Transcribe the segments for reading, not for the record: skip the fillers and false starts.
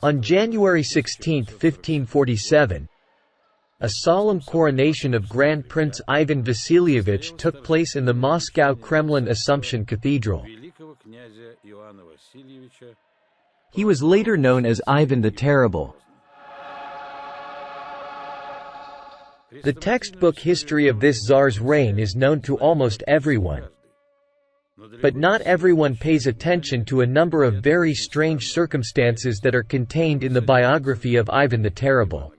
On January 16, 1547, a solemn coronation of Grand Prince Ivan Vasilievich took place in the Moscow Kremlin Assumption Cathedral. He was later known as Ivan the Terrible. The textbook history of this Tsar's reign is known to almost everyone. But not everyone pays attention to a number of very strange circumstances that are contained in the biography of Ivan the Terrible.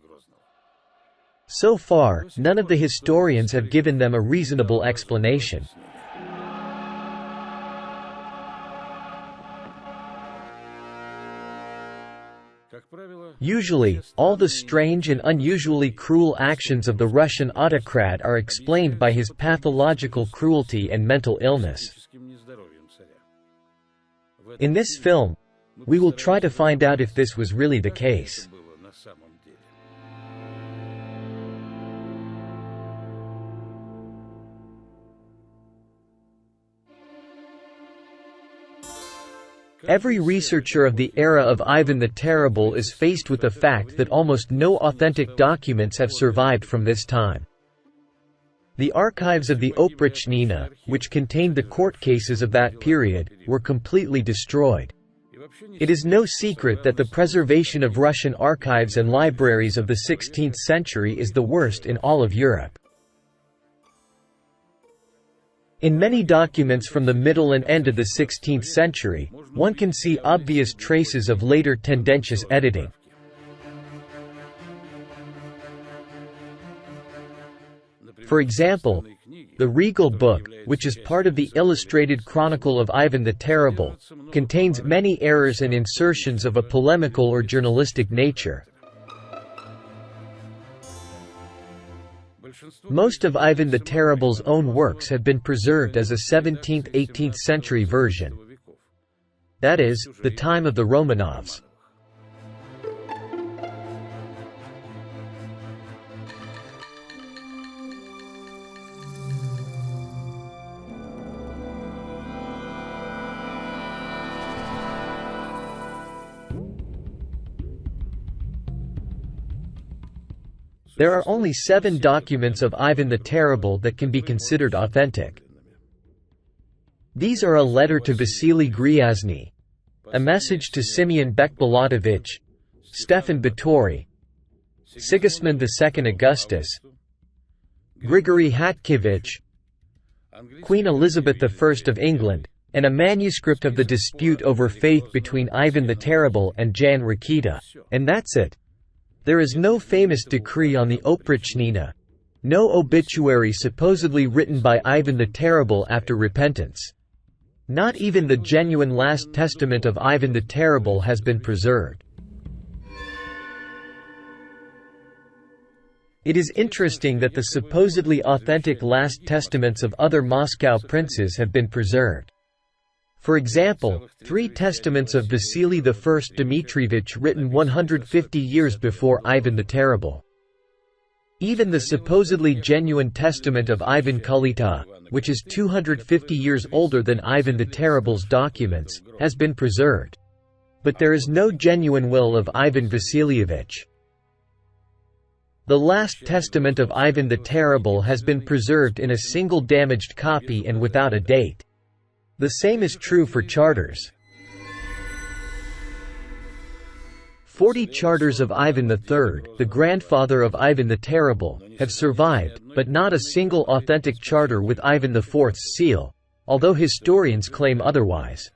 So far, none of the historians have given them a reasonable explanation. Usually, all the strange and unusually cruel actions of the Russian autocrat are explained by his pathological cruelty and mental illness. In this film, we will try to find out if this was really the case. Every researcher of the era of Ivan the Terrible is faced with the fact that almost no authentic documents have survived from this time. The archives of the Oprichnina, which contained the court cases of that period, were completely destroyed. It is no secret that the preservation of Russian archives and libraries of the 16th century is the worst in all of Europe. In many documents from the middle and end of the 16th century, one can see obvious traces of later tendentious editing. For example, the Regal book, which is part of the Illustrated Chronicle of Ivan the Terrible, contains many errors and insertions of a polemical or journalistic nature. Most of Ivan the Terrible's own works have been preserved as a 17th–18th century version. That is, the time of the Romanovs. There are only 7 documents of Ivan the Terrible that can be considered authentic. These are a letter to Vasily Gryazny, a message to Simeon Bekbulatovich, Stefan Batory, Sigismund II Augustus, Grigory Hatkevich, Queen Elizabeth I of England, and a manuscript of the dispute over faith between Ivan the Terrible and Jan Rakita, and that's it. There is no famous decree on the Oprichnina, no obituary supposedly written by Ivan the Terrible after repentance. Not even the genuine Last Testament of Ivan the Terrible has been preserved. It is interesting that the supposedly authentic Last Testaments of other Moscow princes have been preserved. For example, 3 testaments of Vasily I Dmitrievich written 150 years before Ivan the Terrible. Even the supposedly genuine testament of Ivan Kalita, which is 250 years older than Ivan the Terrible's documents, has been preserved. But there is no genuine will of Ivan Vasilievich. The Last Testament of Ivan the Terrible has been preserved in a single damaged copy and without a date. The same is true for charters. 40 charters of Ivan III, the grandfather of Ivan the Terrible, have survived, but not a single authentic charter with Ivan IV's seal, although historians claim otherwise.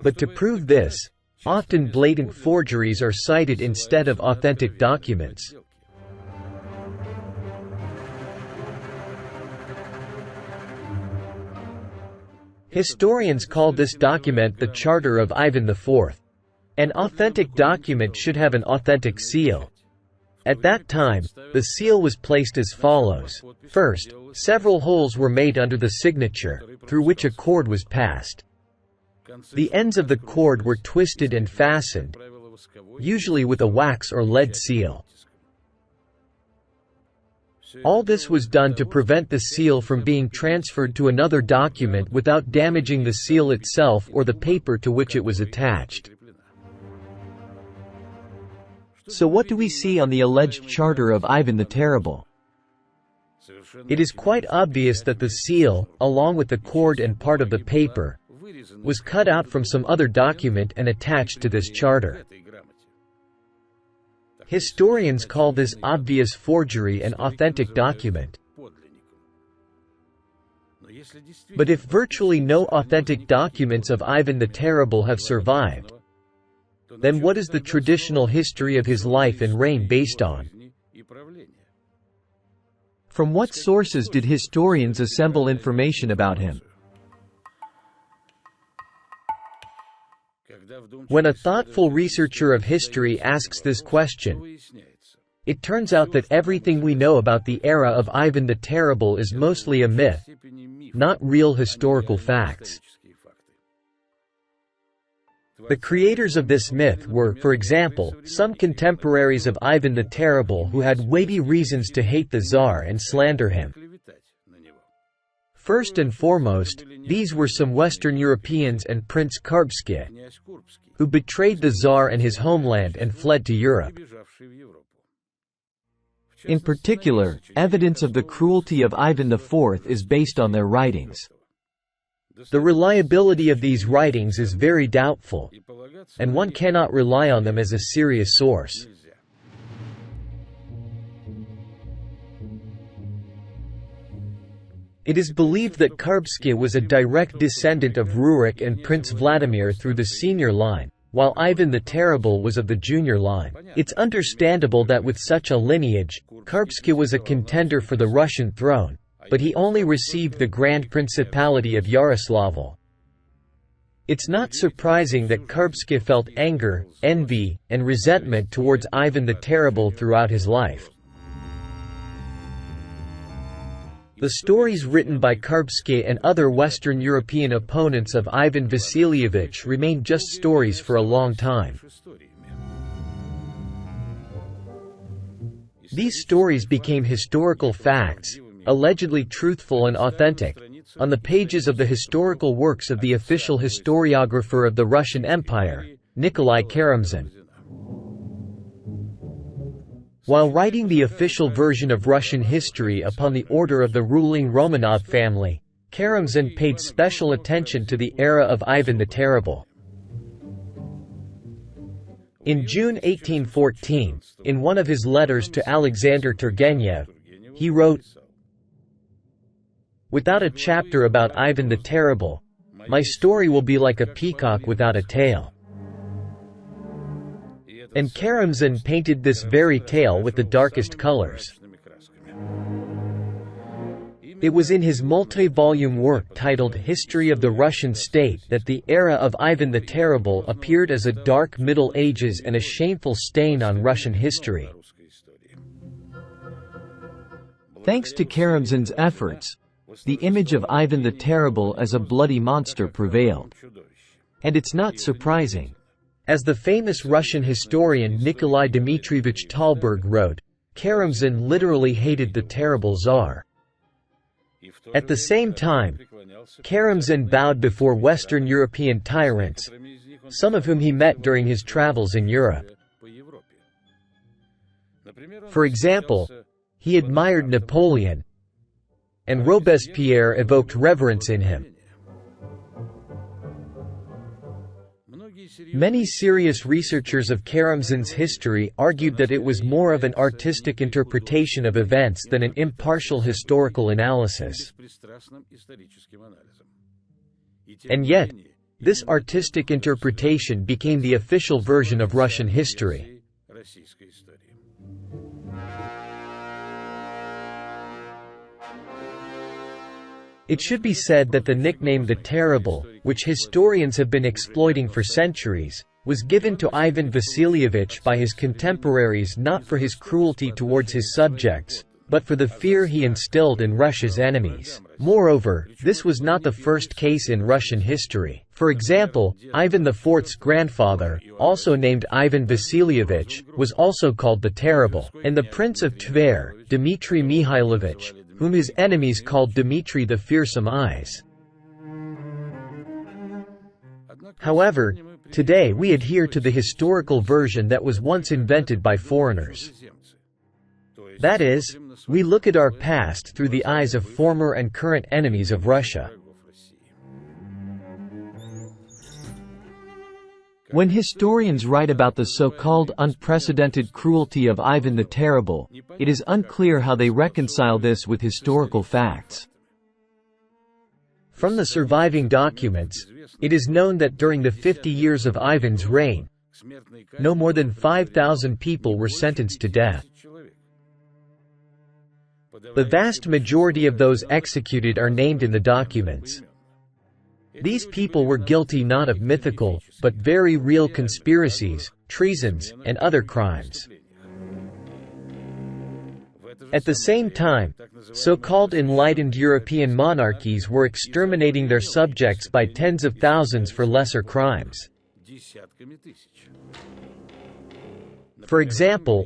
But to prove this, often blatant forgeries are cited instead of authentic documents. Historians call this document the Charter of Ivan IV. An authentic document should have an authentic seal. At that time, the seal was placed as follows. First, several holes were made under the signature, through which a cord was passed. The ends of the cord were twisted and fastened, usually with a wax or lead seal. All this was done to prevent the seal from being transferred to another document without damaging the seal itself or the paper to which it was attached. So what do we see on the alleged charter of Ivan the Terrible? It is quite obvious that the seal, along with the cord and part of the paper, was cut out from some other document and attached to this charter. Historians call this obvious forgery an authentic document. But if virtually no authentic documents of Ivan the Terrible have survived, then what is the traditional history of his life and reign based on? From what sources did historians assemble information about him? When a thoughtful researcher of history asks this question, it turns out that everything we know about the era of Ivan the Terrible is mostly a myth, not real historical facts. The creators of this myth were, for example, some contemporaries of Ivan the Terrible who had weighty reasons to hate the Tsar and slander him. First and foremost, these were some Western Europeans and Prince Karbsky, who betrayed the Tsar and his homeland and fled to Europe. In particular, evidence of the cruelty of Ivan IV is based on their writings. The reliability of these writings is very doubtful, and one cannot rely on them as a serious source. It is believed that Karbsky was a direct descendant of Rurik and Prince Vladimir through the senior line, while Ivan the Terrible was of the junior line. It's understandable that with such a lineage, Karbsky was a contender for the Russian throne, but he only received the Grand Principality of Yaroslavl. It's not surprising that Karbsky felt anger, envy, and resentment towards Ivan the Terrible throughout his life. The stories written by Karbsky and other Western European opponents of Ivan Vasilievich remained just stories for a long time. These stories became historical facts, allegedly truthful and authentic, on the pages of the historical works of the official historiographer of the Russian Empire, Nikolai Karamzin. While writing the official version of Russian history upon the order of the ruling Romanov family, Karamzin paid special attention to the era of Ivan the Terrible. In June 1814, in one of his letters to Alexander Turgenev, he wrote, "Without a chapter about Ivan the Terrible, my story will be like a peacock without a tail." And Karamzin painted this very tale with the darkest colors. It was in his multi-volume work titled History of the Russian State that the era of Ivan the Terrible appeared as a dark Middle Ages and a shameful stain on Russian history. Thanks to Karamzin's efforts, the image of Ivan the Terrible as a bloody monster prevailed. And it's not surprising. As the famous Russian historian Nikolai Dmitrievich Talberg wrote, Karamzin literally hated the terrible Tsar. At the same time, Karamzin bowed before Western European tyrants, some of whom he met during his travels in Europe. For example, he admired Napoleon, and Robespierre evoked reverence in him. Many serious researchers of Karamzin's history argued that it was more of an artistic interpretation of events than an impartial historical analysis. And yet, this artistic interpretation became the official version of Russian history. It should be said that the nickname the Terrible, which historians have been exploiting for centuries, was given to Ivan Vasilievich by his contemporaries not for his cruelty towards his subjects, but for the fear he instilled in Russia's enemies. Moreover, this was not the first case in Russian history. For example, Ivan IV's grandfather, also named Ivan Vasilievich, was also called the Terrible, and the Prince of Tver, Dmitry Mihailovich, whom his enemies called Dmitry the Fearsome Eyes. However, Today we adhere to the historical version that was once invented by foreigners. That is, we look at our past through the eyes of former and current enemies of Russia. When historians write about the so-called unprecedented cruelty of Ivan the Terrible, it is unclear how they reconcile this with historical facts. From the surviving documents, it is known that during the 50 years of Ivan's reign, no more than 5,000 people were sentenced to death. The vast majority of those executed are named in the documents. These people were guilty not of mythical, but very real conspiracies, treasons, and other crimes. At the same time, so-called enlightened European monarchies were exterminating their subjects by tens of thousands for lesser crimes. For example,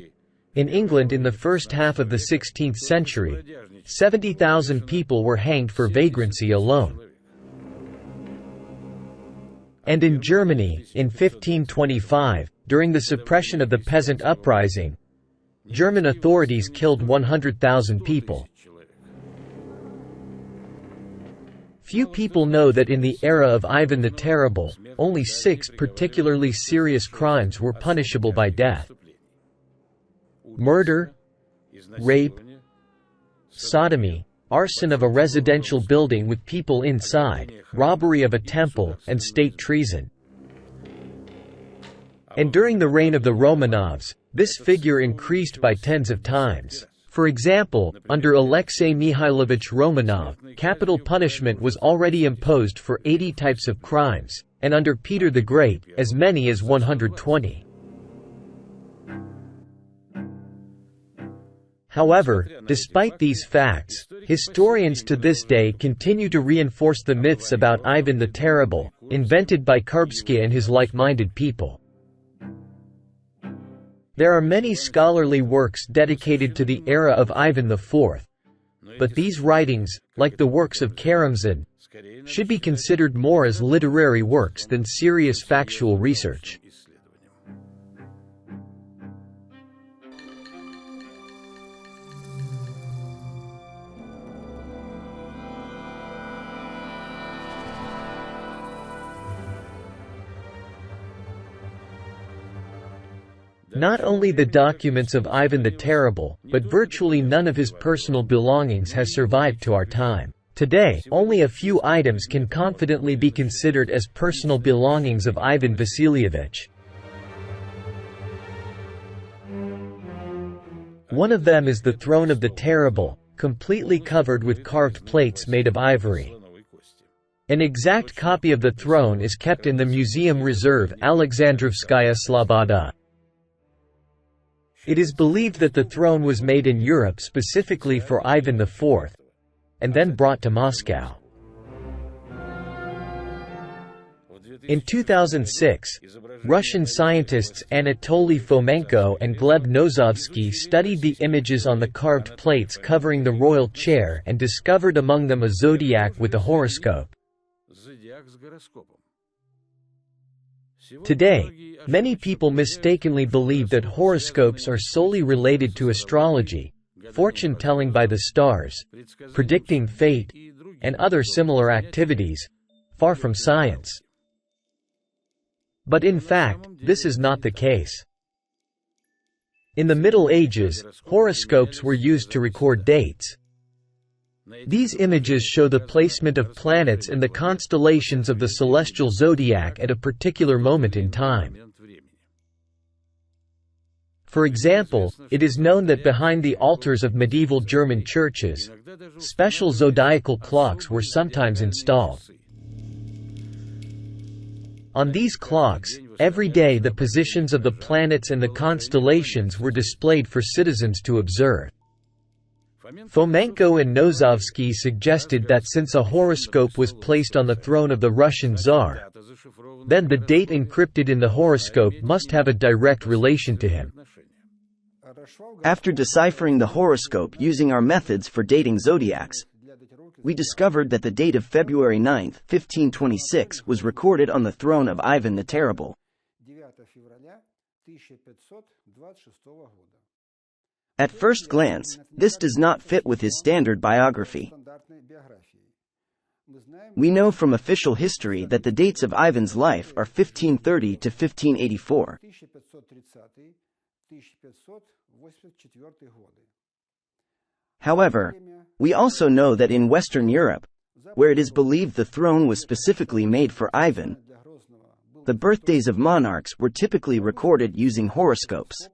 in England in the first half of the 16th century, 70,000 people were hanged for vagrancy alone. And in Germany, in 1525, during the suppression of the peasant uprising, German authorities killed 100,000 people. Few people know that in the era of Ivan the Terrible, only 6 particularly serious crimes were punishable by death: murder, rape, sodomy, arson of a residential building with people inside, robbery of a temple, and state treason. And during the reign of the Romanovs, this figure increased by tens of times. For example, under Alexei Mikhailovich Romanov, capital punishment was already imposed for 80 types of crimes, and under Peter the Great, as many as 120. However, despite these facts, historians to this day continue to reinforce the myths about Ivan the Terrible, invented by Karbsky and his like-minded people. There are many scholarly works dedicated to the era of Ivan IV, but these writings, like the works of Karamzin, should be considered more as literary works than serious factual research. Not only the documents of Ivan the Terrible, but virtually none of his personal belongings has survived to our time. Today, only a few items can confidently be considered as personal belongings of Ivan Vasilievich. One of them is the throne of the Terrible, completely covered with carved plates made of ivory. An exact copy of the throne is kept in the Museum Reserve Alexandrovskaya Sloboda. It is believed that the throne was made in Europe specifically for Ivan IV, and then brought to Moscow. In 2006, Russian scientists Anatoly Fomenko and Gleb Nozovsky studied the images on the carved plates covering the royal chair and discovered among them a zodiac with a horoscope. Today, many people mistakenly believe that horoscopes are solely related to astrology, fortune-telling by the stars, predicting fate, and other similar activities, far from science. But in fact, this is not the case. In the Middle Ages, horoscopes were used to record dates. These images show the placement of planets and the constellations of the celestial zodiac at a particular moment in time. For example, it is known that behind the altars of medieval German churches, special zodiacal clocks were sometimes installed. On these clocks, every day the positions of the planets and the constellations were displayed for citizens to observe. Fomenko and Nozovsky suggested that since a horoscope was placed on the throne of the Russian Tsar, then the date encrypted in the horoscope must have a direct relation to him. After deciphering the horoscope using our methods for dating zodiacs, we discovered that the date of February 9, 1526 was recorded on the throne of Ivan the Terrible. At first glance, this does not fit with his standard biography. We know from official history that the dates of Ivan's life are 1530 to 1584. However, we also know that in Western Europe, where it is believed the throne was specifically made for Ivan, the birthdays of monarchs were typically recorded using horoscopes.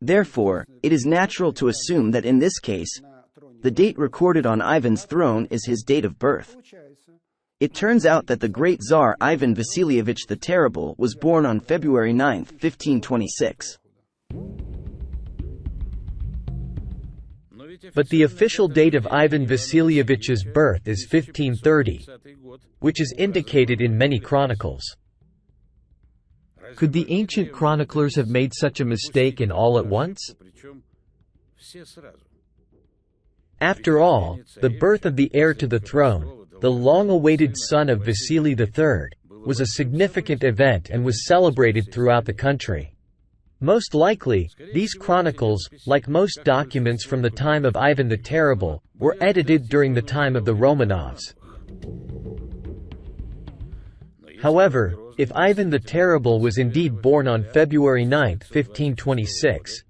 Therefore, it is natural to assume that in this case, the date recorded on Ivan's throne is his date of birth. It turns out that the great Tsar Ivan Vasilievich the Terrible was born on February 9, 1526. But the official date of Ivan Vasilievich's birth is 1530, which is indicated in many chronicles. Could the ancient chroniclers have made such a mistake in all at once? After all, the birth of the heir to the throne, the long-awaited son of Vasily III, was a significant event and was celebrated throughout the country. Most likely, these chronicles, like most documents from the time of Ivan the Terrible, were edited during the time of the Romanovs. However, if Ivan the Terrible was indeed born on February 9, 1526,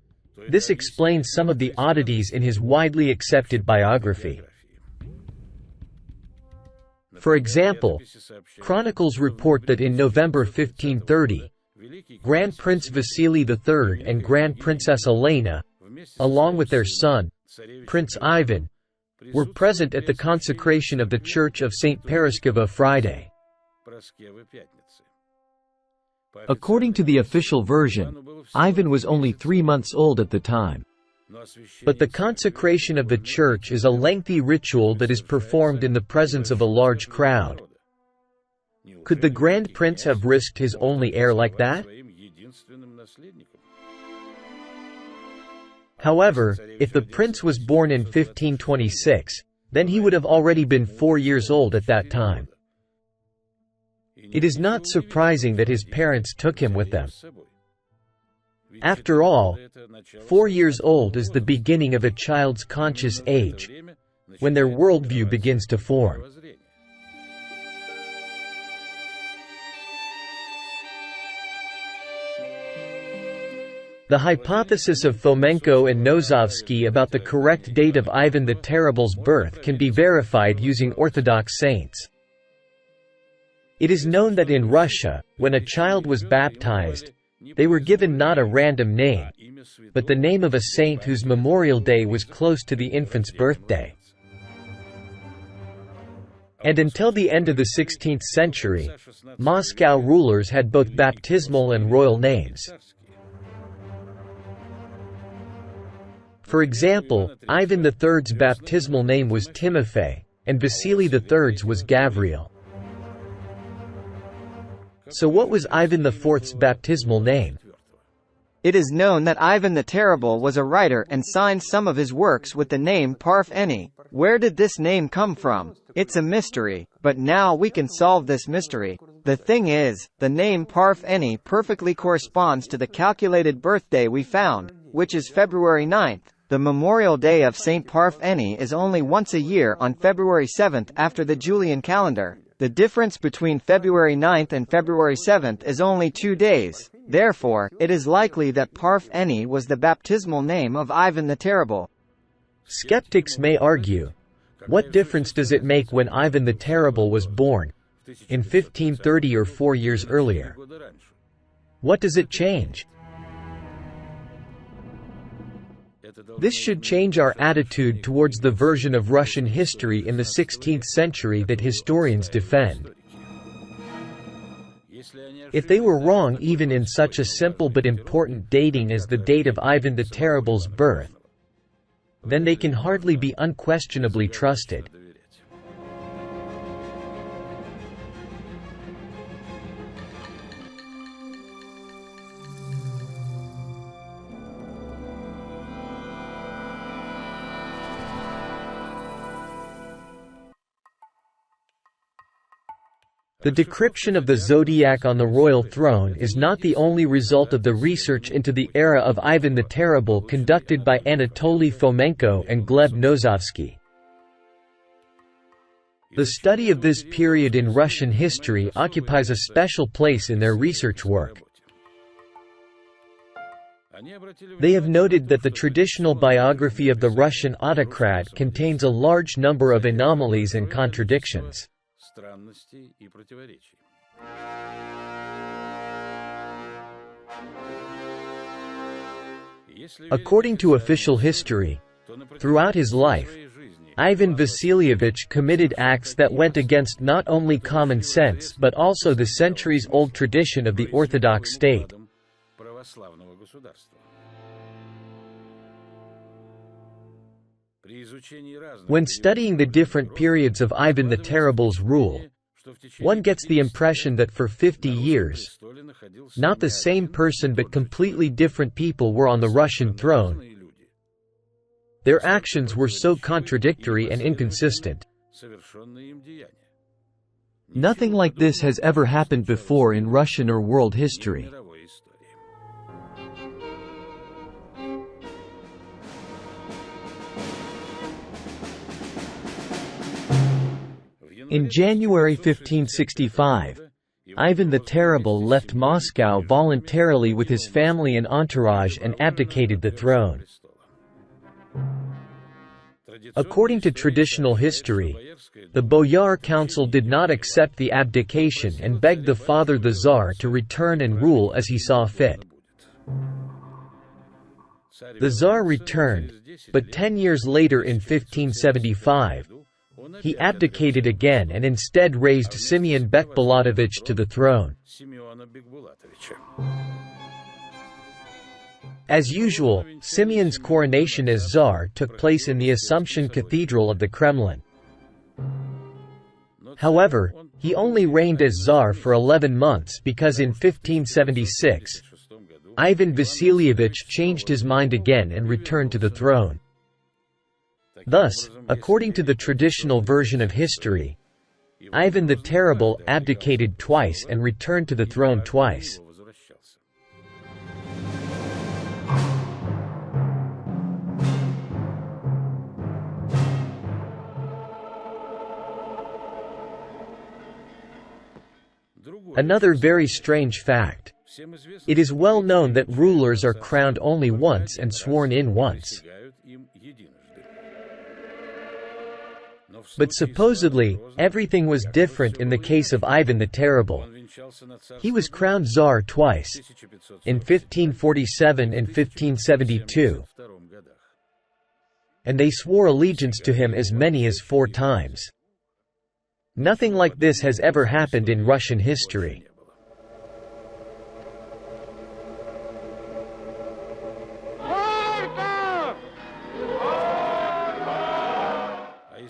this explains some of the oddities in his widely accepted biography. For example, chronicles report that in November 1530, Grand Prince Vasily III and Grand Princess Elena, along with their son, Prince Ivan, were present at the consecration of the Church of St. Paraskeva Friday. According to the official version, Ivan was only 3 months old at the time. But the consecration of the church is a lengthy ritual that is performed in the presence of a large crowd. Could the Grand Prince have risked his only heir like that? However, if the prince was born in 1526, then he would have already been 4 years old at that time. It is not surprising that his parents took him with them. After all, 4 years old is the beginning of a child's conscious age, when their worldview begins to form. The hypothesis of Fomenko and Nozovsky about the correct date of Ivan the Terrible's birth can be verified using Orthodox saints. It is known that in Russia, when a child was baptized, they were given not a random name, but the name of a saint whose memorial day was close to the infant's birthday. And until the end of the 16th century, Moscow rulers had both baptismal and royal names. For example, Ivan III's baptismal name was Timofey, and Vasily III's was Gavriel. So what was Ivan IV's baptismal name? It is known that Ivan the Terrible was a writer and signed some of his works with the name Parfeni. Where did this name come from? It's a mystery, but now we can solve this mystery. The thing is, the name Parfeni perfectly corresponds to the calculated birthday we found, which is February 9th. The memorial day of Saint Parfeni is only once a year on February 7th after the Julian calendar. The difference between February 9th and February 7th is only 2 days. Therefore, it is likely that Parfeni was the baptismal name of Ivan the Terrible. Skeptics may argue, what difference does it make when Ivan the Terrible was born, in 1530 or 4 years earlier? What does it change? This should change our attitude towards the version of Russian history in the 16th century that historians defend. If they were wrong even in such a simple but important dating as the date of Ivan the Terrible's birth, then they can hardly be unquestionably trusted. The decryption of the zodiac on the royal throne is not the only result of the research into the era of Ivan the Terrible conducted by Anatoly Fomenko and Gleb Nozovsky. The study of this period in Russian history occupies a special place in their research work. They have noted that the traditional biography of the Russian autocrat contains a large number of anomalies and contradictions. According to official history, throughout his life, Ivan Vasilievich committed acts that went against not only common sense but also the centuries-old tradition of the Orthodox state. When studying the different periods of Ivan the Terrible's rule, one gets the impression that for 50 years, not the same person but completely different people were on the Russian throne. Their actions were so contradictory and inconsistent. Nothing like this has ever happened before in Russian or world history. In January 1565, Ivan the Terrible left Moscow voluntarily with his family and entourage and abdicated the throne. According to traditional history, the Boyar Council did not accept the abdication and begged the father the Tsar to return and rule as he saw fit. The Tsar returned, but 10 years later in 1575, he abdicated again and instead raised Simeon Bekbulatovich to the throne. As usual, Simeon's coronation as Tsar took place in the Assumption Cathedral of the Kremlin. However, he only reigned as Tsar for 11 months because in 1576, Ivan Vasilievich changed his mind again and returned to the throne. Thus, according to the traditional version of history, Ivan the Terrible abdicated twice and returned to the throne twice. Another very strange fact. It is well known that rulers are crowned only once and sworn in once. But supposedly, everything was different in the case of Ivan the Terrible. He was crowned Tsar twice, in 1547 and 1572, and they swore allegiance to him as many as 4 times. Nothing like this has ever happened in Russian history.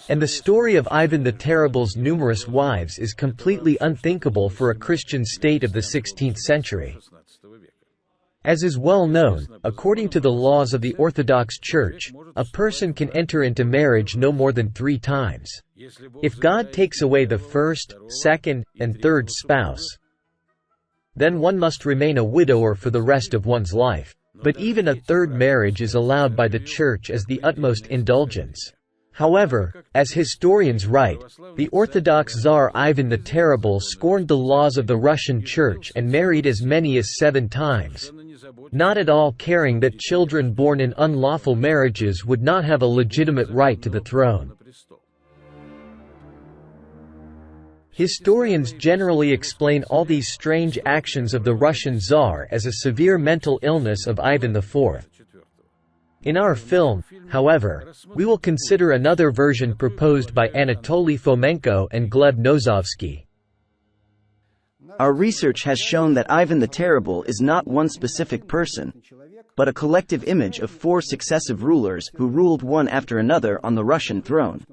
And the story of Ivan the Terrible's numerous wives is completely unthinkable for a Christian state of the 16th century. As is well known, according to the laws of the Orthodox Church, a person can enter into marriage no more than 3 times. If God takes away the first, second, and third spouse, then one must remain a widower for the rest of one's life. But even a third marriage is allowed by the Church as the utmost indulgence. However, as historians write, the Orthodox Tsar Ivan the Terrible scorned the laws of the Russian Church and married as many as 7 times, not at all caring that children born in unlawful marriages would not have a legitimate right to the throne. Historians generally explain all these strange actions of the Russian Tsar as a severe mental illness of Ivan IV. In our film, however, we will consider another version proposed by Anatoly Fomenko and Gleb Nozovsky. Our research has shown that Ivan the Terrible is not one specific person, but a collective image of 4 successive rulers who ruled one after another on the Russian throne.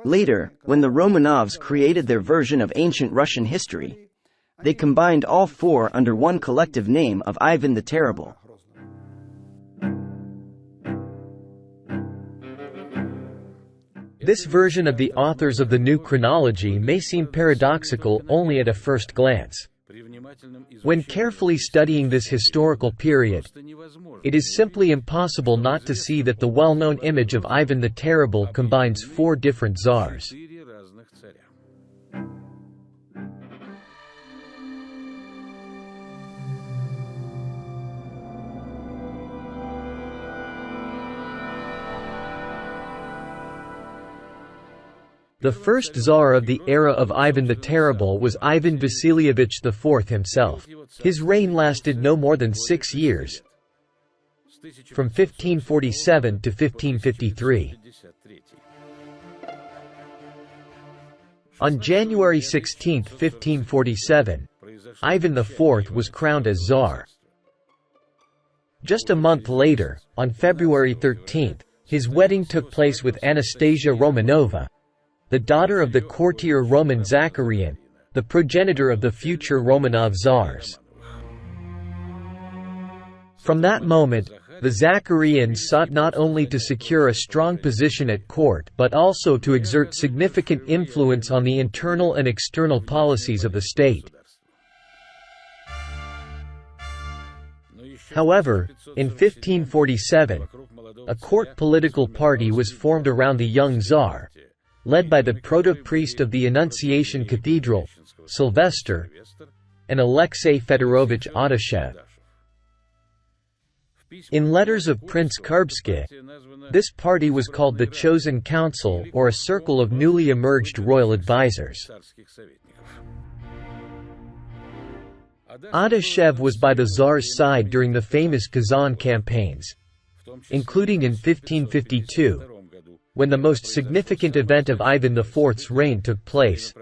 Later, when the Romanovs created their version of ancient Russian history, they combined all 4 under one collective name of Ivan the Terrible. This version of the authors of the new chronology may seem paradoxical only at a first glance. When carefully studying this historical period, it is simply impossible not to see that the well-known image of Ivan the Terrible combines four different Tsars. The first Tsar of the era of Ivan the Terrible was Ivan Vasilievich IV himself. His reign lasted no more than 6 years, from 1547 to 1553. On January 16, 1547, Ivan IV was crowned as Tsar. Just a month later, on February 13, his wedding took place with Anastasia Romanova, the daughter of the courtier Roman Zacharian, the progenitor of the future Romanov Tsars. From that moment, the Zacharians sought not only to secure a strong position at court but also to exert significant influence on the internal and external policies of the state. However, in 1547, a court political party was formed around the young Tsar, led by the proto-priest of the Annunciation Cathedral, Sylvester, and Alexei Fedorovich Audashev. In letters of Prince Kurbsky, this party was called the Chosen Council or a circle of newly emerged royal advisors. Audashev was by the Tsar's side during the famous Kazan campaigns, including in 1552, when the most significant event of Ivan IV's reign took place,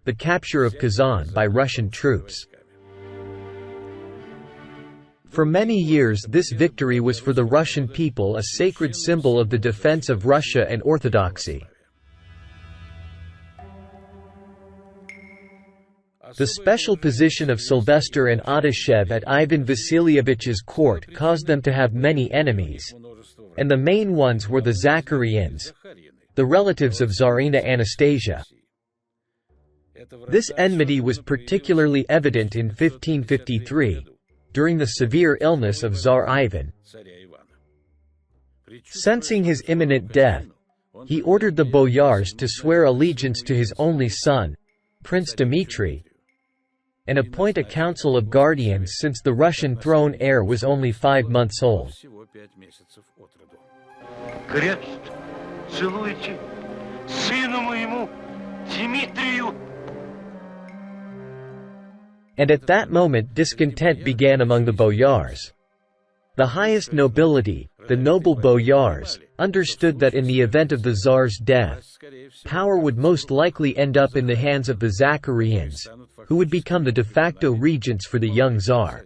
the capture of Kazan by Russian troops. For many years this victory was for the Russian people a sacred symbol of the defense of Russia and Orthodoxy. The special position of Sylvester and Audashev at Ivan Vasilievich's court caused them to have many enemies, and the main ones were the Zacharians, the relatives of Tsarina Anastasia. This enmity was particularly evident in 1553, during the severe illness of Tsar Ivan. Sensing his imminent death, he ordered the boyars to swear allegiance to his only son, Prince Dmitry, and appoint a council of guardians since the Russian throne heir was only 5 months old. Крест целуйте сыну моему Дмитрию. And at that moment discontent began among the boyars. The highest nobility, the noble boyars, understood that in the event of the Tsar's death, power would most likely end up in the hands of the Zacharians, who would become the de facto regents for the young Tsar.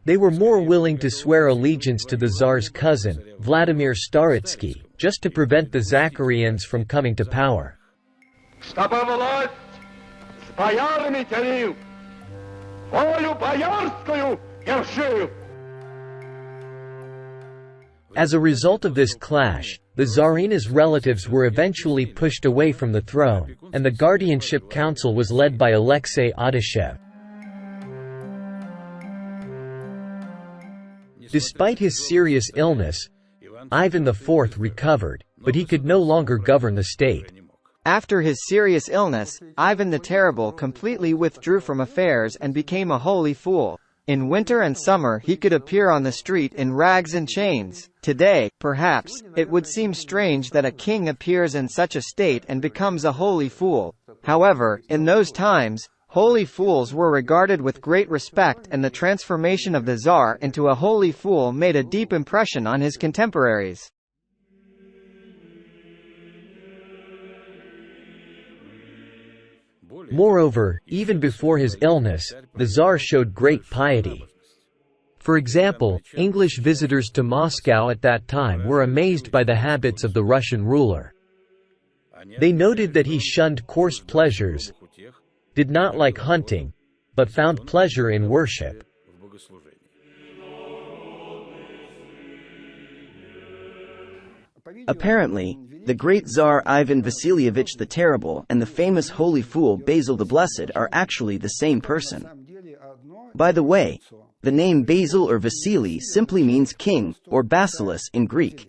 They were more willing to swear allegiance to the Tsar's cousin, Vladimir Staritsky, just to prevent the Zacharians from coming to power. As a result of this clash, the Tsarina's relatives were eventually pushed away from the throne, and the guardianship council was led by Alexei Audashev. Despite his serious illness, Ivan IV recovered, but he could no longer govern the state. After his serious illness, Ivan the Terrible completely withdrew from affairs and became a holy fool. In winter and summer he could appear on the street in rags and chains. Today, perhaps, it would seem strange that a king appears in such a state and becomes a holy fool. However, in those times, holy fools were regarded with great respect, and the transformation of the Tsar into a holy fool made a deep impression on his contemporaries. Moreover, even before his illness, the Tsar showed great piety. For example, English visitors to Moscow at that time were amazed by the habits of the Russian ruler. They noted that he shunned coarse pleasures, did not like hunting, but found pleasure in worship. Apparently, the great Tsar Ivan Vasilievich the Terrible and the famous holy fool Basil the Blessed are actually the same person. By the way, the name Basil or Vasily simply means king, or basileus in Greek.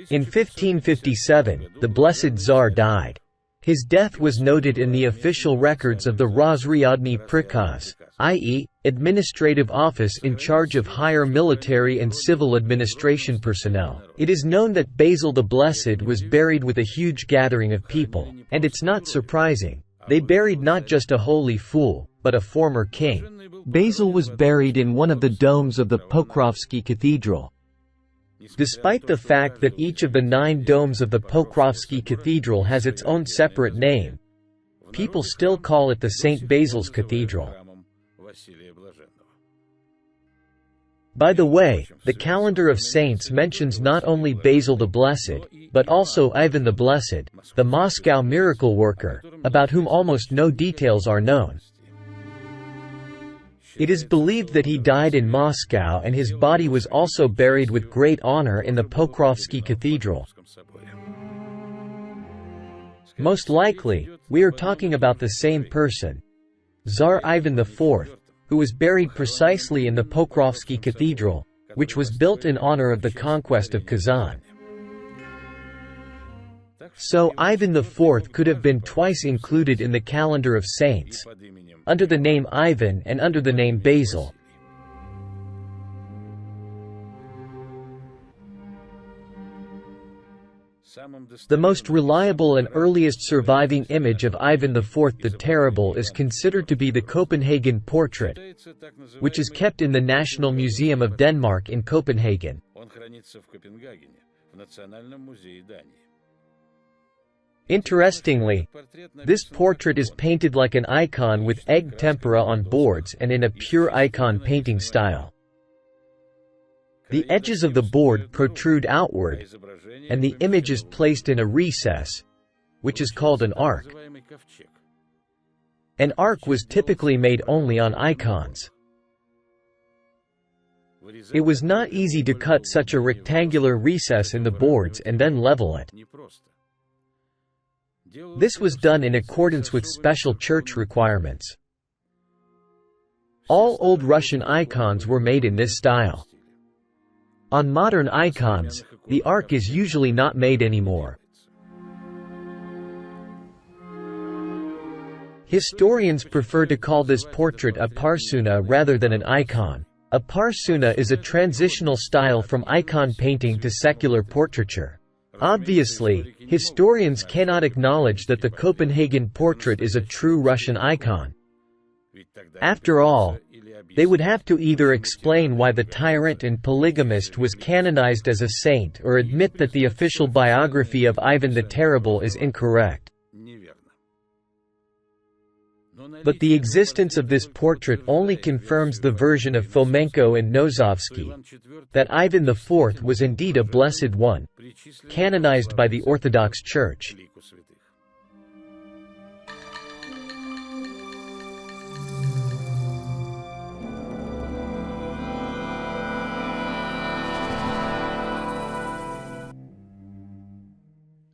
In 1557, the Blessed Tsar died. His death was noted in the official records of the Razryadny Prikaz, i.e., administrative office in charge of higher military and civil administration personnel. It is known that Basil the Blessed was buried with a huge gathering of people, and it's not surprising. They buried not just a holy fool, but a former king. Basil was buried in one of the domes of the Pokrovsky Cathedral. Despite the fact that each of the 9 domes of the Pokrovsky Cathedral has its own separate name, people still call it the St. Basil's Cathedral. By the way, the calendar of saints mentions not only Basil the Blessed, but also Ivan the Blessed, the Moscow miracle worker, about whom almost no details are known. It is believed that he died in Moscow and his body was also buried with great honor in the Pokrovsky Cathedral. Most likely, we are talking about the same person, Tsar Ivan IV, who was buried precisely in the Pokrovsky Cathedral, which was built in honor of the conquest of Kazan. So Ivan IV could have been twice included in the calendar of saints, under the name Ivan and under the name Basil. The most reliable and earliest surviving image of Ivan IV the Terrible is considered to be the Copenhagen portrait, which is kept in the National Museum of Denmark in Copenhagen. Interestingly, this portrait is painted like an icon with egg tempera on boards and in a pure icon painting style. The edges of the board protrude outward, and the image is placed in a recess, which is called an arc. An arc was typically made only on icons. It was not easy to cut such a rectangular recess in the boards and then level it. This was done in accordance with special church requirements. All old Russian icons were made in this style. On modern icons, the arc is usually not made anymore. Historians prefer to call this portrait a parsuna rather than an icon. A parsuna is a transitional style from icon painting to secular portraiture. Obviously, historians cannot acknowledge that the Copenhagen portrait is a true Russian icon. After all, they would have to either explain why the tyrant and polygamist was canonized as a saint or admit that the official biography of Ivan the Terrible is incorrect. But the existence of this portrait only confirms the version of Fomenko and Nosovsky, that Ivan IV was indeed a blessed one, canonized by the Orthodox Church.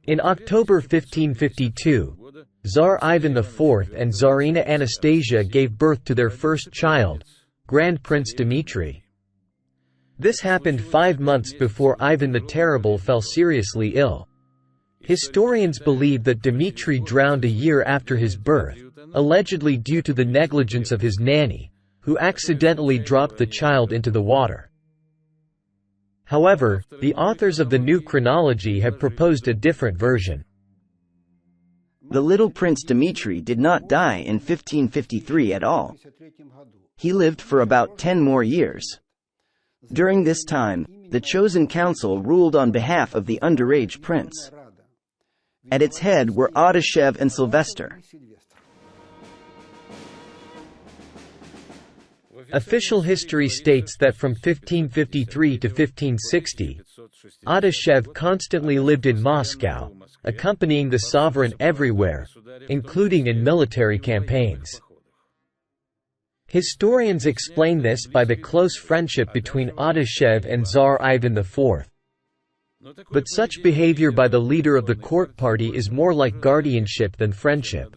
In October 1552, Tsar Ivan IV and Tsarina Anastasia gave birth to their first child, Grand Prince Dmitry. This happened 5 months before Ivan the Terrible fell seriously ill. Historians believe that Dmitry drowned a year after his birth, allegedly due to the negligence of his nanny, who accidentally dropped the child into the water. However, the authors of the new chronology have proposed a different version. The little Prince Dmitry did not die in 1553 at all. He lived for about 10 more years. During this time, the chosen council ruled on behalf of the underage prince. At its head were Adashev and Sylvester. Official history states that from 1553 to 1560, Adashev constantly lived in Moscow, accompanying the sovereign everywhere, including in military campaigns. Historians explain this by the close friendship between Adashev and Tsar Ivan IV. But such behavior by the leader of the court party is more like guardianship than friendship.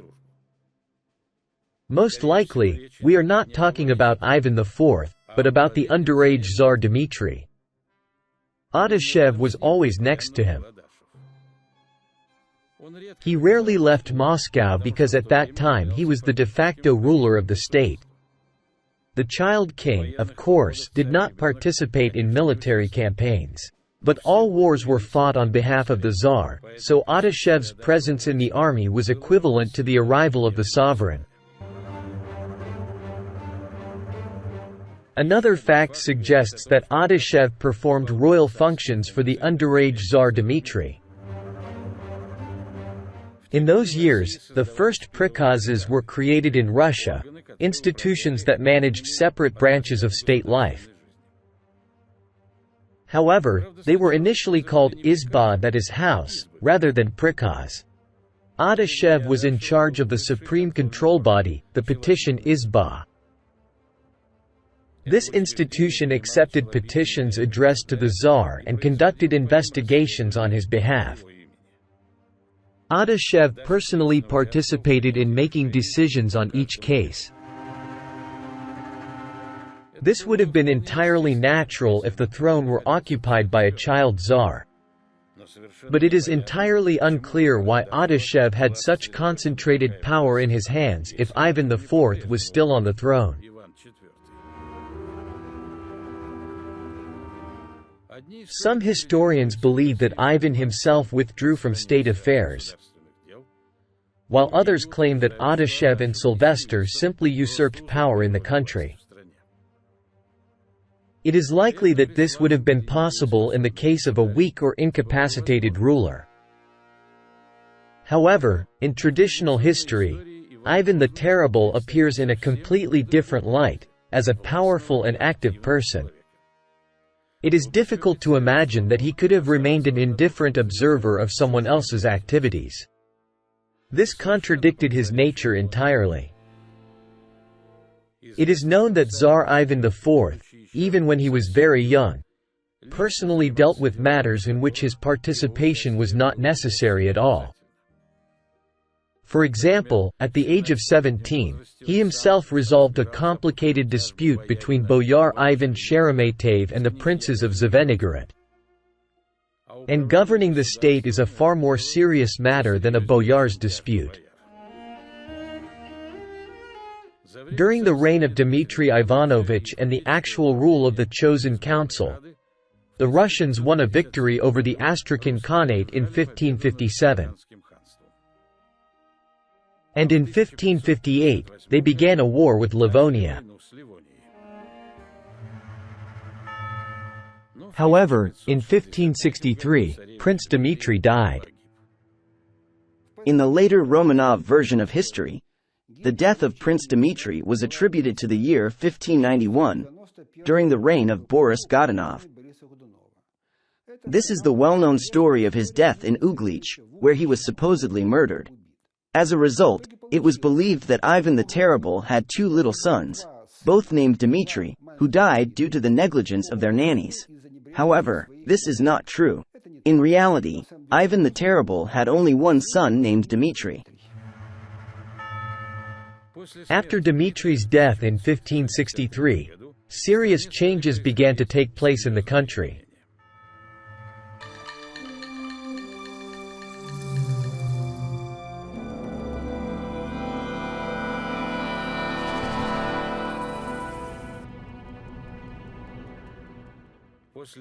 Most likely, we are not talking about Ivan IV, but about the underage Tsar Dmitry. Adashev was always next to him. He rarely left Moscow because at that time he was the de facto ruler of the state. The child king, of course, did not participate in military campaigns. But all wars were fought on behalf of the Tsar, so Adashev's presence in the army was equivalent to the arrival of the sovereign. Another fact suggests that Adashev performed royal functions for the underage Tsar Dmitry. In those years, the first prikhazes were created in Russia, institutions that managed separate branches of state life. However, they were initially called izba, that is house, rather than prikaz. Adashev was in charge of the supreme control body, the petition izba. This institution accepted petitions addressed to the Tsar and conducted investigations on his behalf. Adashev personally participated in making decisions on each case. This would have been entirely natural if the throne were occupied by a child Tsar. But it is entirely unclear why Adashev had such concentrated power in his hands if Ivan IV was still on the throne. Some historians believe that Ivan himself withdrew from state affairs, while others claim that Adashev and Sylvester simply usurped power in the country. It is likely that this would have been possible in the case of a weak or incapacitated ruler. However, in traditional history, Ivan the Terrible appears in a completely different light, as a powerful and active person. It is difficult to imagine that he could have remained an indifferent observer of someone else's activities. This contradicted his nature entirely. It is known that Tsar Ivan IV, even when he was very young, personally dealt with matters in which his participation was not necessary at all. For example, at the age of 17, he himself resolved a complicated dispute between Boyar Ivan Sheremetev and the princes of Zvenigorat. And governing the state is a far more serious matter than a boyar's dispute. During the reign of Dmitry Ivanovich and the actual rule of the chosen council, the Russians won a victory over the Astrakhan Khanate in 1557. And in 1558, they began a war with Livonia. However, in 1563, Prince Dmitry died. In the later Romanov version of history, the death of Prince Dmitry was attributed to the year 1591, during the reign of Boris Godunov. This is the well-known story of his death in Uglich, where he was supposedly murdered. As a result, it was believed that Ivan the Terrible had two little sons, both named Dmitry, who died due to the negligence of their nannies. However, this is not true. In reality, Ivan the Terrible had only one son named Dmitry. After Dmitry's death in 1563, serious changes began to take place in the country.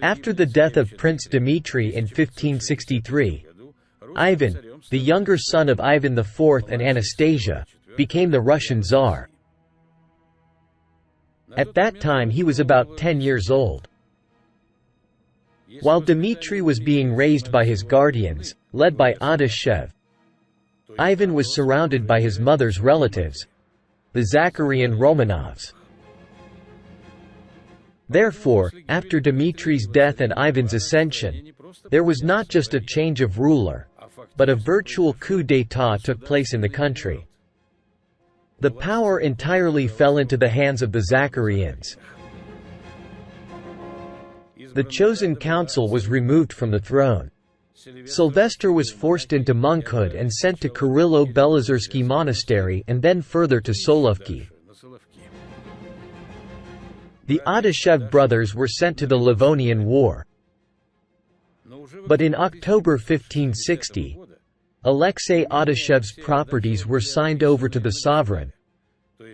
After the death of Prince Dmitry in 1563, Ivan, the younger son of Ivan IV and Anastasia, became the Russian Tsar. At that time he was about 10 years old. While Dmitry was being raised by his guardians, led by Adashev, Ivan was surrounded by his mother's relatives, the Zacharyan Romanovs. Therefore, after Dmitry's death and Ivan's ascension, there was not just a change of ruler, but a virtual coup d'état took place in the country. The power entirely fell into the hands of the Zacharians. The chosen council was removed from the throne. Sylvester was forced into monkhood and sent to Kirillo-Belozersky Monastery and then further to Solovki. The Adashev brothers were sent to the Livonian War. But in October 1560, Alexei Adashev's properties were signed over to the sovereign,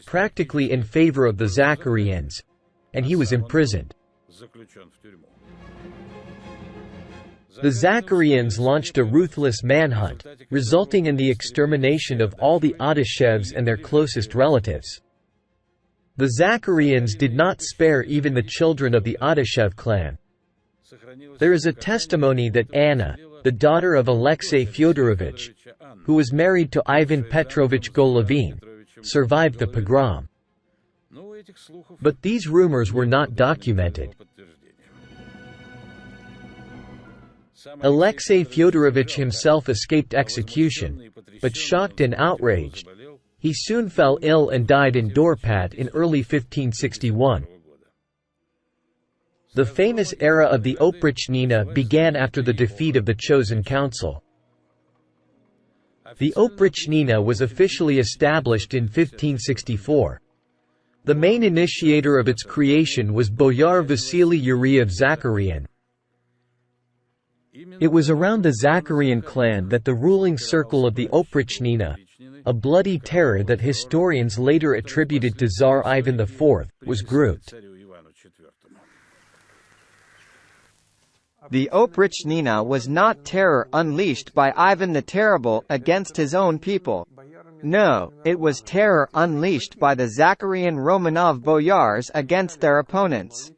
practically in favor of the Zacharians, and he was imprisoned. The Zacharians launched a ruthless manhunt, resulting in the extermination of all the Adashevs and their closest relatives. The Zacharians did not spare even the children of the Adashev clan. There is a testimony that Anna, the daughter of Alexei Fyodorovich, who was married to Ivan Petrovich Golovin, survived the pogrom. But these rumors were not documented. Alexei Fyodorovich himself escaped execution, but shocked and outraged, he soon fell ill and died in Dorpat in early 1561. The famous era of the Oprichnina began after the defeat of the chosen council. The Oprichnina was officially established in 1564. The main initiator of its creation was Boyar Vasily Yuriev Zacharian. It was around the Zacharian clan that the ruling circle of the Oprichnina, a bloody terror that historians later attributed to Tsar Ivan IV, was grouped. The Oprichnina was not terror unleashed by Ivan the Terrible against his own people. No, it was terror unleashed by the Zacharian Romanov boyars against their opponents.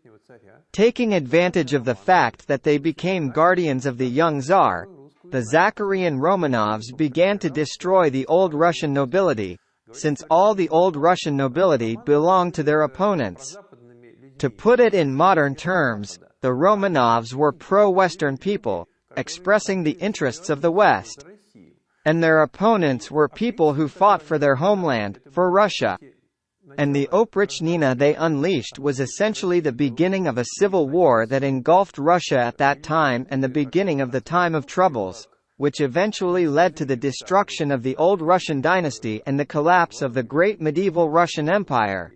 Taking advantage of the fact that they became guardians of the young Tsar, the Zacharian Romanovs began to destroy the old Russian nobility, since all the old Russian nobility belonged to their opponents. To put it in modern terms, the Romanovs were pro-Western people, expressing the interests of the West. And their opponents were people who fought for their homeland, for Russia. And the Oprichnina they unleashed was essentially the beginning of a civil war that engulfed Russia at that time and the beginning of the time of troubles, which eventually led to the destruction of the old Russian dynasty and the collapse of the great medieval Russian Empire.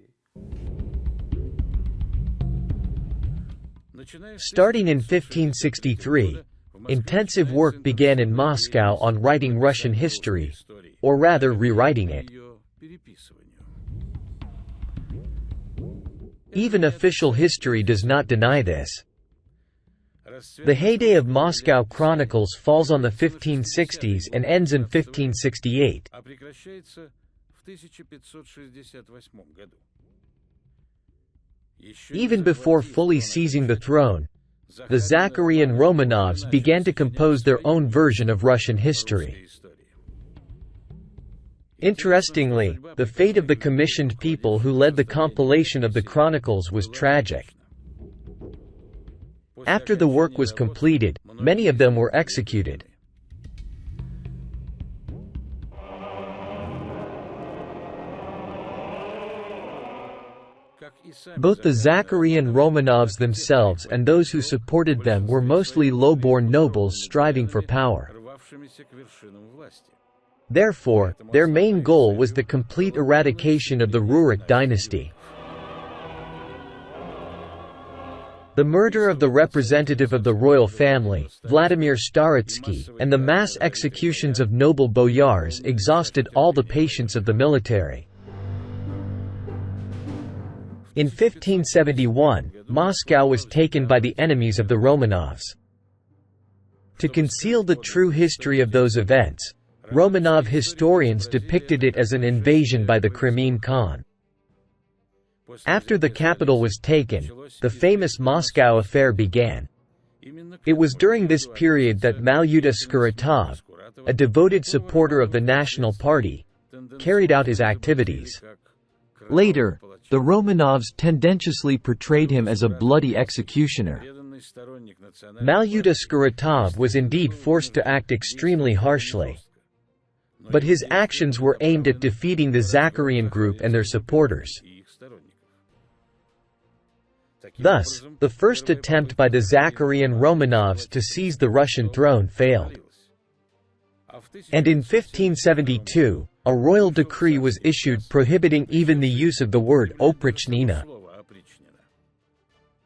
Starting in 1563, intensive work began in Moscow on writing Russian history, or rather rewriting it. Even official history does not deny this. The heyday of Moscow chronicles falls on the 1560s and ends in 1568. Even before fully seizing the throne, the Zacharian Romanovs began to compose their own version of Russian history. Interestingly, the fate of the commissioned people who led the compilation of the chronicles was tragic. After the work was completed, many of them were executed. Both the Zacharian Romanovs themselves and those who supported them were mostly low-born nobles striving for power. Therefore, their main goal was the complete eradication of the Rurik dynasty. The murder of the representative of the royal family, Vladimir Staritsky, and the mass executions of noble boyars exhausted all the patience of the military. In 1571, Moscow was taken by the enemies of the Romanovs. To conceal the true history of those events, Romanov historians depicted it as an invasion by the Crimean Khan. After the capital was taken, the famous Moscow affair began. It was during this period that Malyuta Skuratov, a devoted supporter of the National Party, carried out his activities. Later, the Romanovs tendentiously portrayed him as a bloody executioner. Malyuta Skuratov was indeed forced to act extremely harshly. but his actions were aimed at defeating the Zacharian group and their supporters. Thus, the first attempt by the Zacharian Romanovs to seize the Russian throne failed. And in 1572, a royal decree was issued prohibiting even the use of the word Oprichnina.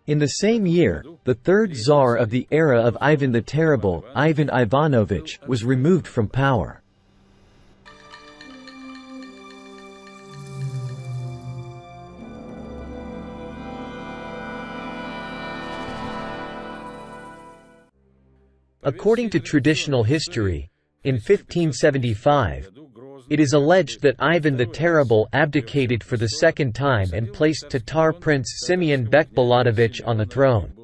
In the same year, the third Tsar of the era of Ivan the Terrible, Ivan Ivanovich, was removed from power. According to traditional history, in 1575, it is alleged that Ivan the Terrible abdicated for the second time and placed Tatar prince Simeon Bekbulatovich on the throne.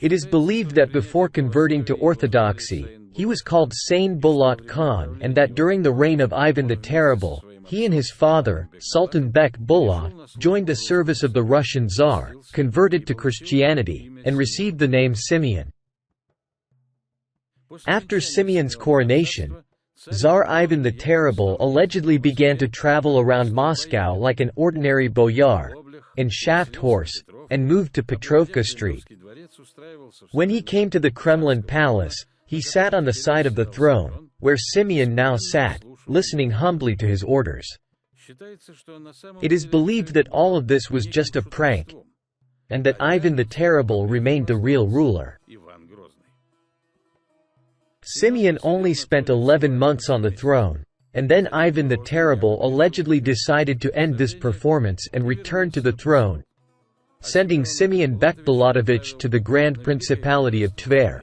It is believed that before converting to Orthodoxy, he was called Sain Bulat Khan, and that during the reign of Ivan the Terrible, he and his father, Sultan Bek Bulat, joined the service of the Russian Tsar, converted to Christianity, and received the name Simeon. After Simeon's coronation, Tsar Ivan the Terrible allegedly began to travel around Moscow like an ordinary boyar, and shaft horse, and moved to Petrovka Street. When he came to the Kremlin palace, he sat on the side of the throne, where Simeon now sat, listening humbly to his orders. It is believed that all of this was just a prank, and that Ivan the Terrible remained the real ruler. Simeon only spent 11 months on the throne, and then Ivan the Terrible allegedly decided to end this performance and return to the throne, sending Simeon Bekbulatovich to the Grand Principality of Tver.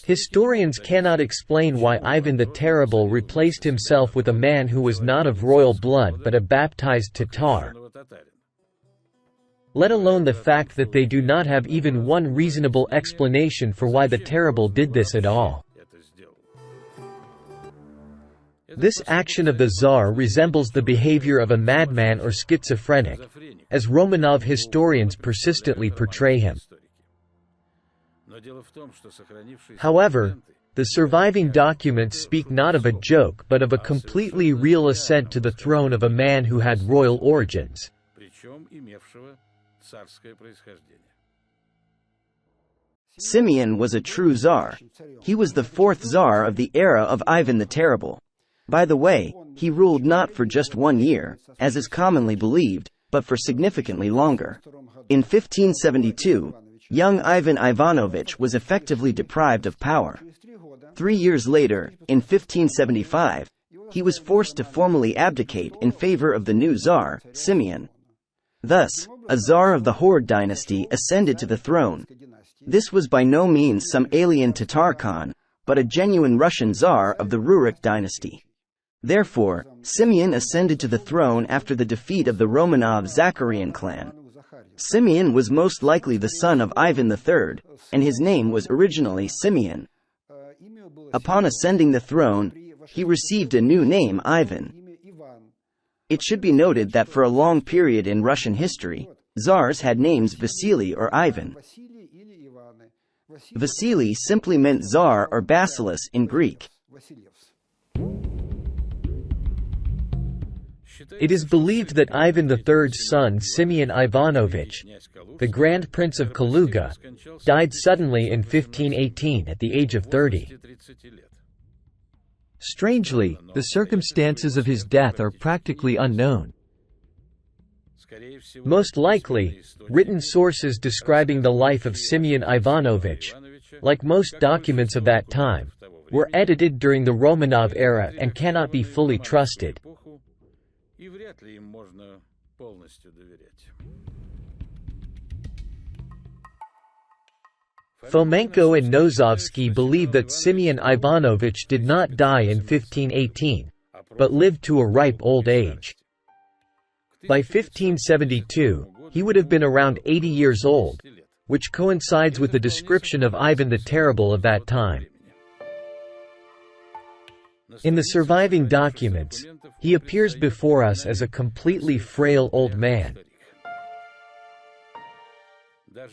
Historians cannot explain why Ivan the Terrible replaced himself with a man who was not of royal blood but a baptized Tatar, let alone the fact that they do not have even one reasonable explanation for why the Terrible did this at all. This action of the Tsar resembles the behavior of a madman or schizophrenic, as Romanov historians persistently portray him. However, the surviving documents speak not of a joke but of a completely real ascent to the throne of a man who had royal origins. Simeon was a true Tsar. He was the fourth Tsar of the era of Ivan the Terrible. By the way, he ruled not for just 1 year, as is commonly believed, but for significantly longer. In 1572, young Ivan Ivanovich was effectively deprived of power. 3 years later, in 1575, he was forced to formally abdicate in favor of the new Tsar, Simeon. Thus, a Tsar of the Horde dynasty ascended to the throne. This was by no means some alien Tatar Khan, but a genuine Russian Tsar of the Rurik dynasty. Therefore, Simeon ascended to the throne after the defeat of the Romanov Zacharian clan. Simeon was most likely the son of Ivan III, and his name was originally Simeon. Upon ascending the throne, he received a new name, Ivan. It should be noted that for a long period in Russian history, Tsars had names Vasily or Ivan. Vasily simply meant Tsar or Basileus in Greek. It is believed that Ivan III's son Simeon Ivanovich, the Grand Prince of Kaluga, died suddenly in 1518 at the age of 30. Strangely, the circumstances of his death are practically unknown. Most likely, written sources describing the life of Simeon Ivanovich, like most documents of that time, were edited during the Romanov era and cannot be fully trusted. Fomenko and Nozovsky believe that Simeon Ivanovich did not die in 1518, but lived to a ripe old age. By 1572, he would have been around 80 years old, which coincides with the description of Ivan the Terrible of that time. In the surviving documents, he appears before us as a completely frail old man.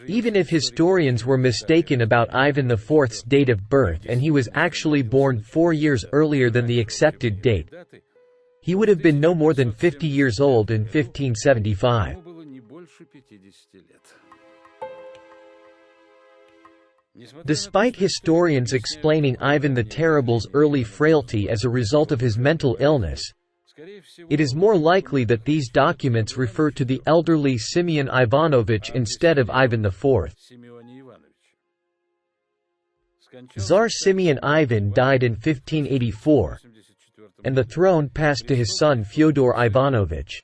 Even if historians were mistaken about Ivan IV's date of birth and he was actually born 4 years earlier than the accepted date, he would have been no more than 50 years old in 1575. Despite historians explaining Ivan the Terrible's early frailty as a result of his mental illness, it is more likely that these documents refer to the elderly Simeon Ivanovich instead of Ivan IV. Tsar Simeon Ivan died in 1584, and the throne passed to his son Fyodor Ivanovich.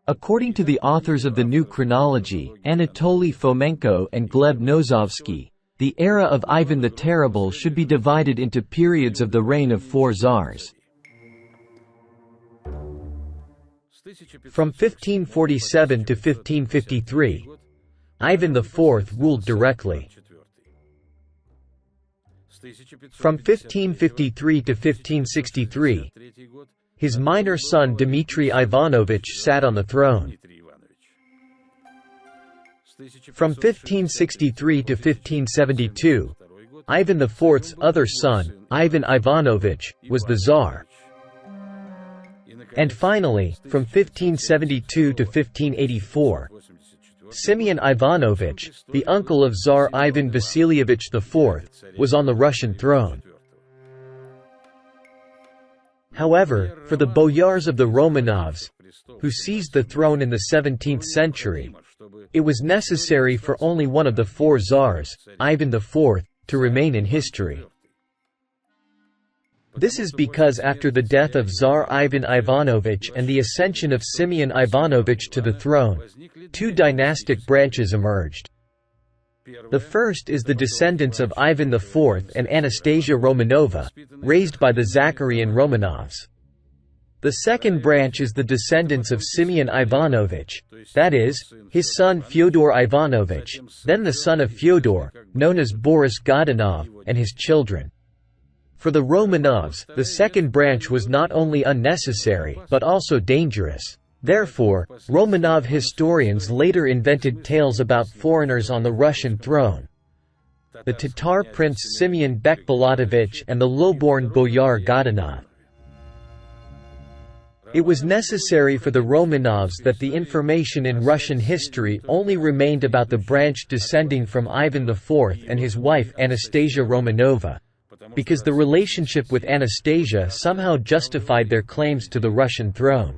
According to the authors of the New Chronology, Anatoly Fomenko and Gleb Nozovsky, the era of Ivan the Terrible should be divided into periods of the reign of 4 Tsars. From 1547 to 1553, Ivan IV ruled directly. From 1553 to 1563, his minor son Dmitry Ivanovich sat on the throne. From 1563 to 1572, Ivan IV's other son, Ivan Ivanovich, was the Tsar. And finally, from 1572 to 1584, Simeon Ivanovich, the uncle of Tsar Ivan Vasilievich IV, was on the Russian throne. However, for the boyars of the Romanovs, who seized the throne in the 17th century, it was necessary for only one of the 4 Tsars, Ivan IV, to remain in history. This is because after the death of Tsar Ivan Ivanovich and the ascension of Simeon Ivanovich to the throne, 2 dynastic branches emerged. The first is the descendants of Ivan IV and Anastasia Romanova, raised by the Zacharyan Romanovs. The second branch is the descendants of Simeon Ivanovich, that is, his son Fyodor Ivanovich, then the son of Fyodor, known as Boris Godunov, and his children. For the Romanovs, the second branch was not only unnecessary, but also dangerous. Therefore, Romanov historians later invented tales about foreigners on the Russian throne. The Tatar prince Simeon Bekbulatovich and the low-born boyar Godunov. It was necessary for the Romanovs that the information in Russian history only remained about the branch descending from Ivan IV and his wife Anastasia Romanova, because the relationship with Anastasia somehow justified their claims to the Russian throne.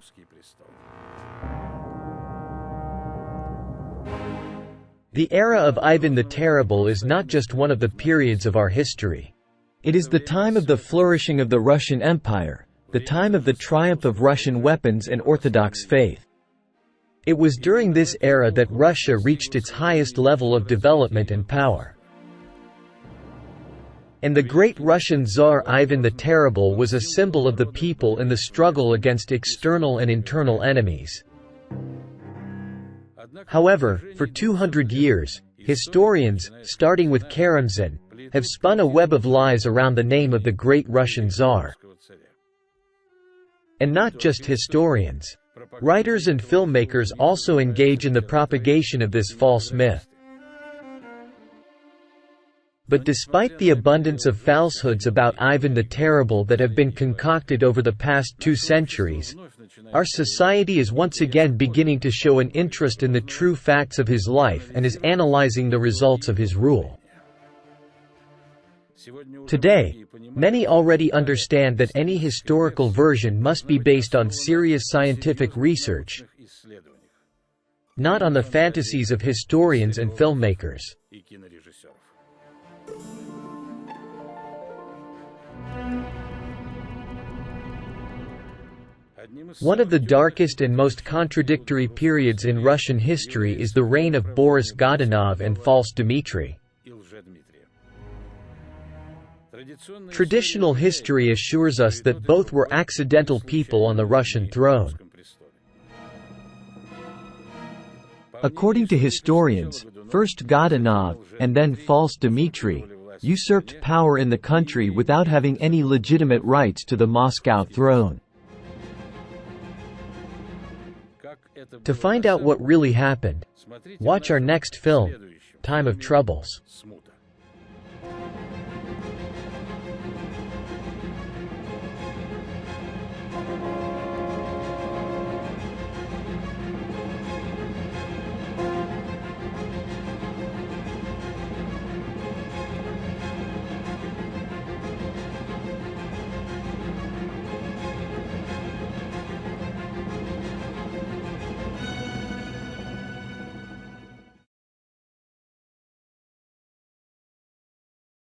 The era of Ivan the Terrible is not just one of the periods of our history. It is the time of the flourishing of the Russian Empire, the time of the triumph of Russian weapons and Orthodox faith. It was during this era that Russia reached its highest level of development and power. And the great Russian Tsar Ivan the Terrible was a symbol of the people in the struggle against external and internal enemies. However, for 200 years, historians, starting with Karamzin, have spun a web of lies around the name of the great Russian Tsar. And not just historians. Writers and filmmakers also engage in the propagation of this false myth. But despite the abundance of falsehoods about Ivan the Terrible that have been concocted over the past 2 centuries, our society is once again beginning to show an interest in the true facts of his life and is analyzing the results of his rule. Today, many already understand that any historical version must be based on serious scientific research, not on the fantasies of historians and filmmakers. One of the darkest and most contradictory periods in Russian history is the reign of Boris Godunov and false Dmitry. Traditional history assures us that both were accidental people on the Russian throne. According to historians, First Godunov, and then false Dmitry, usurped power in the country without having any legitimate rights to the Moscow throne. To find out what really happened, watch our next film, Time of Troubles.